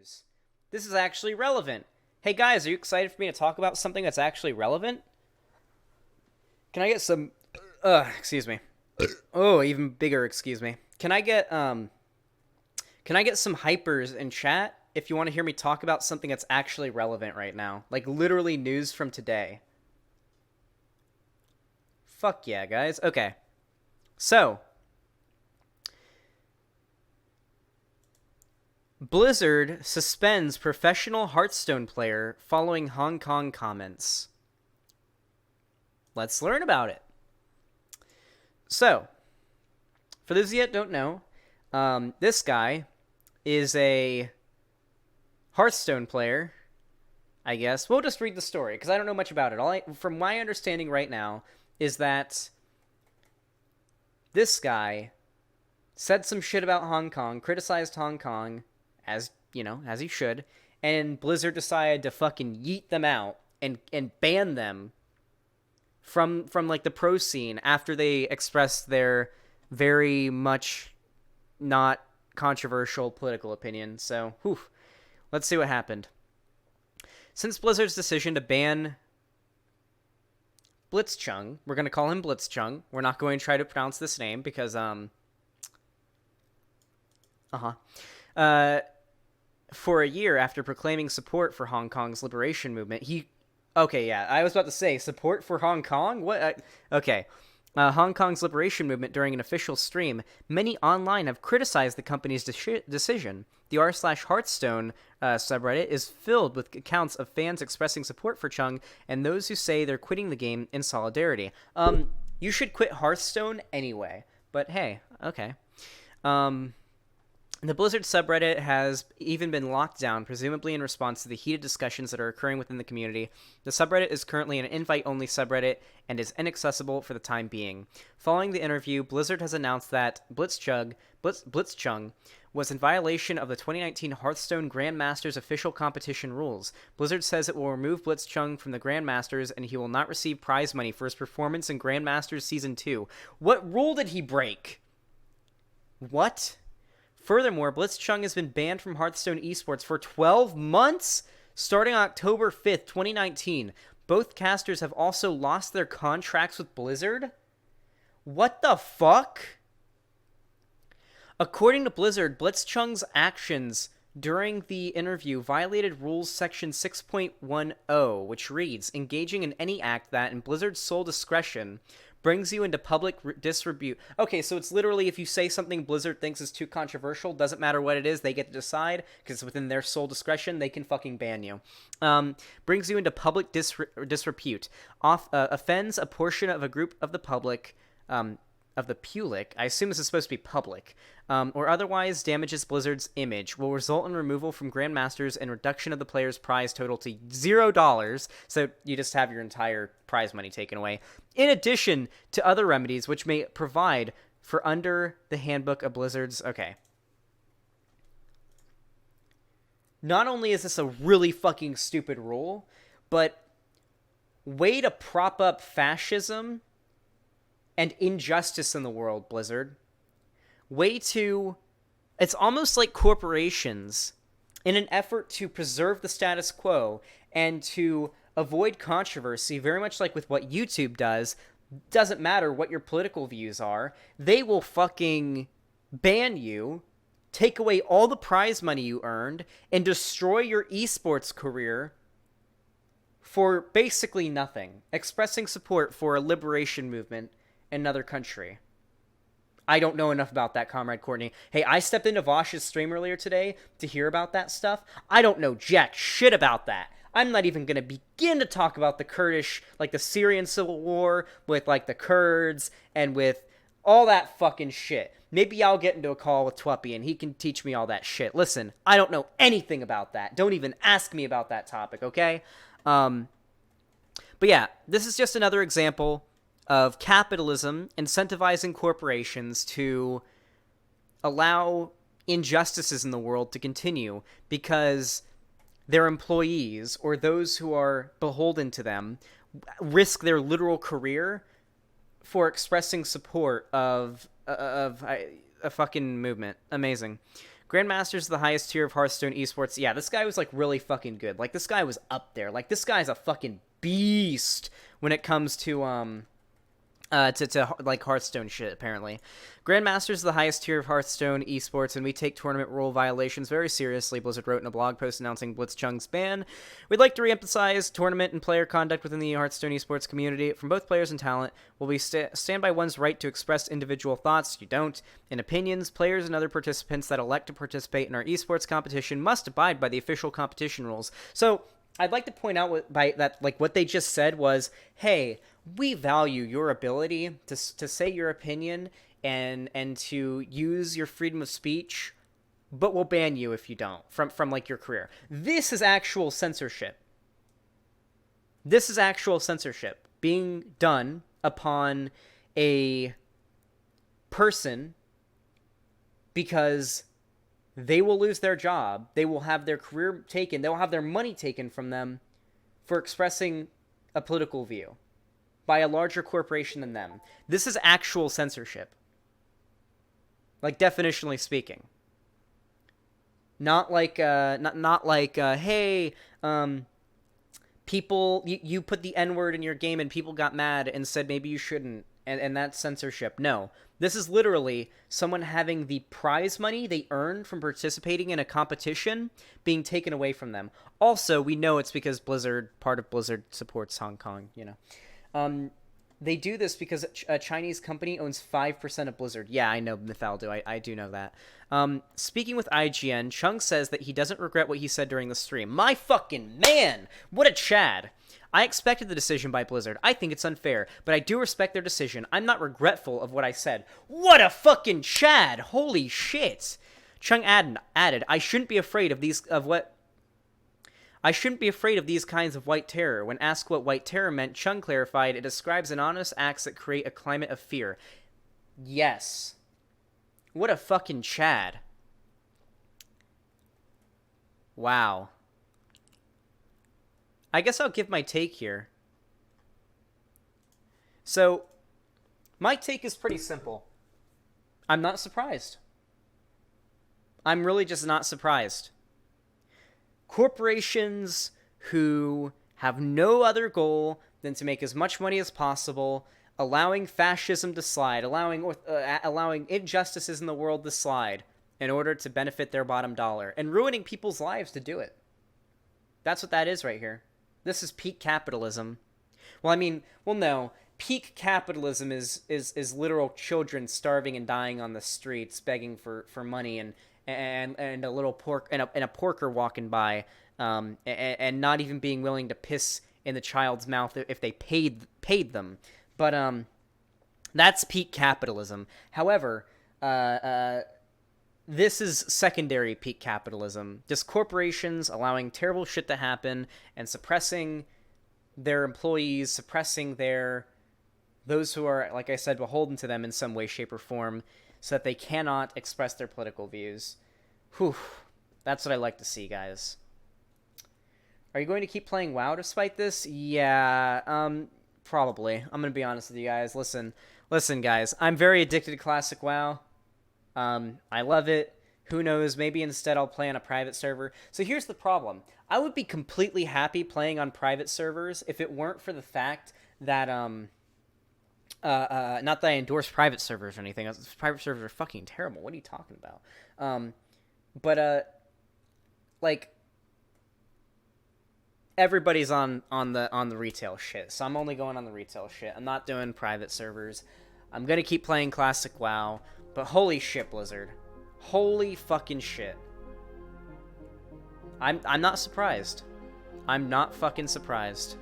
news. This is actually relevant. Hey guys, are you excited for me to talk about something that's actually relevant? Can I get some excuse me. Oh, even bigger, excuse me. Can I get some hypers in chat if you want to hear me talk about something that's actually relevant right now? Like literally news from today. Fuck yeah, guys. Okay. So, Blizzard suspends professional Hearthstone player following Hong Kong comments. Let's learn about it. So, for those of you that don't know, this guy is a Hearthstone player, I guess. We'll just read the story, because I don't know much about it. From my understanding right now, is that this guy said some shit about Hong Kong, criticized Hong Kong, as he should, and Blizzard decided to fucking yeet them out and ban them from like the pro scene after they expressed their very much not controversial political opinion. So, let's see what happened. Since Blizzard's decision to ban Blitzchung, we're going to call him Blitzchung. We're not going to try to pronounce this name because for a year after proclaiming support for Hong Kong's liberation movement, I was about to say, support for Hong Kong? What? Hong Kong's liberation movement during an official stream, many online have criticized the company's decision. The r/Hearthstone subreddit is filled with accounts of fans expressing support for Chung and those who say they're quitting the game in solidarity. You should quit Hearthstone anyway, but hey, okay. The Blizzard subreddit has even been locked down, presumably in response to the heated discussions that are occurring within the community. The subreddit is currently an invite-only subreddit and is inaccessible for the time being. Following the interview, Blizzard has announced that Blitzchung was in violation of the 2019 Hearthstone Grandmasters official competition rules. Blizzard says it will remove Blitzchung from the Grandmasters and he will not receive prize money for his performance in Grandmasters Season 2. What rule did he break? What? Furthermore, Blitzchung has been banned from Hearthstone esports for 12 months, starting October 5th, 2019. Both casters have also lost their contracts with Blizzard? What the fuck? According to Blizzard, Blitzchung's actions during the interview violated Rules Section 6.10, which reads, engaging in any act that, in Blizzard's sole discretion, brings you into public disrepute. Okay, so it's literally if you say something Blizzard thinks is too controversial, doesn't matter what it is, they get to decide, because it's within their sole discretion, they can fucking ban you. Brings you into public disrepute. Offends a portion of a group of the public, of the public, I assume this is supposed to be public, or otherwise damages Blizzard's image, will result in removal from Grandmasters and reduction of the player's prize total to $0, so you just have your entire prize money taken away, in addition to other remedies which may provide for under the handbook of Blizzard's... Okay. Not only is this a really fucking stupid rule, but way to prop up fascism and injustice in the world, Blizzard. It's almost like corporations, in an effort to preserve the status quo and to avoid controversy, very much like with what YouTube does, doesn't matter what your political views are, they will fucking ban you, take away all the prize money you earned, and destroy your esports career for basically nothing, expressing support for a liberation movement in another country. I don't know enough about that, Comrade Courtney. Hey, I stepped into Vosh's stream earlier today to hear about that stuff. I don't know jack shit about that. I'm not even going to begin to talk about the Kurdish, like the Syrian civil war with like the Kurds and with all that fucking shit. Maybe I'll get into a call with Twappy and he can teach me all that shit. Listen, I don't know anything about that. Don't even ask me about that topic, okay? But yeah, this is just another example of capitalism incentivizing corporations to allow injustices in the world to continue because their employees or those who are beholden to them risk their literal career for expressing support of a fucking movement. Amazing. Grandmaster's is the highest tier of Hearthstone esports. Yeah, this guy was like really fucking good. Like this guy was up there. Like this guy's a fucking beast when it comes to like Hearthstone shit, apparently. Grandmasters is the highest tier of Hearthstone esports, and we take tournament rule violations very seriously, Blizzard wrote in a blog post announcing Blitzchung's ban. We'd like to reemphasize tournament and player conduct within the Hearthstone esports community from both players and talent. Will we stand by one's right to express individual thoughts? You don't. In opinions, players and other participants that elect to participate in our esports competition must abide by the official competition rules. So, I'd like to point out what they just said was, hey, we value your ability to say your opinion and to use your freedom of speech, but we'll ban you if you don't from like your career. This is actual censorship. This is actual censorship being done upon a person because they will lose their job. They will have their career taken. They will have their money taken from them for expressing a political view by a larger corporation than them. This is actual censorship. Like, definitionally speaking. Not like, hey, people, you put the N-word in your game and people got mad and said maybe you shouldn't, and that's censorship. No. This is literally someone having the prize money they earned from participating in a competition being taken away from them. Also, we know it's because part of Blizzard supports Hong Kong, you know. They do this because a Chinese company owns 5% of Blizzard. Yeah, I know, Mythaldo. I do know that. Speaking with IGN, Chung says that he doesn't regret what he said during the stream. My fucking man! What a Chad! I expected the decision by Blizzard. I think it's unfair, but I do respect their decision. I'm not regretful of what I said. What a fucking Chad! Holy shit! Chung added, I shouldn't be afraid of these kinds of white terror. When asked what white terror meant, Chung clarified, it describes anonymous acts that create a climate of fear. Yes. What a fucking Chad. Wow. I guess I'll give my take here. So, my take is pretty simple. I'm not surprised. I'm really just not surprised. Corporations who have no other goal than to make as much money as possible, allowing fascism to slide, allowing injustices in the world to slide in order to benefit their bottom dollar, and ruining people's lives to do it. That's what that is right here. This is peak capitalism. No. Peak capitalism is literal children starving and dying on the streets, begging for money, and a little pork and a porker walking by, and not even being willing to piss in the child's mouth if they paid them. But that's peak capitalism. However, this is secondary peak capitalism. Just corporations allowing terrible shit to happen and suppressing their employees, suppressing those who are, like I said, beholden to them in some way, shape, or form, so that they cannot express their political views. Whew. That's what I like to see, guys. Are you going to keep playing WoW despite this? Yeah, probably. I'm going to be honest with you guys. Listen, guys. I'm very addicted to classic WoW. I love it. Who knows? Maybe instead I'll play on a private server. So here's the problem. I would be completely happy playing on private servers if it weren't for the fact that, not that I endorse private servers or anything. Private servers are fucking terrible. What are you talking about? Like, everybody's on the retail shit, so I'm only going on the retail shit. I'm not doing private servers. I'm gonna keep playing classic WoW, but holy shit, Blizzard. Holy fucking shit. I'm not surprised. I'm not fucking surprised.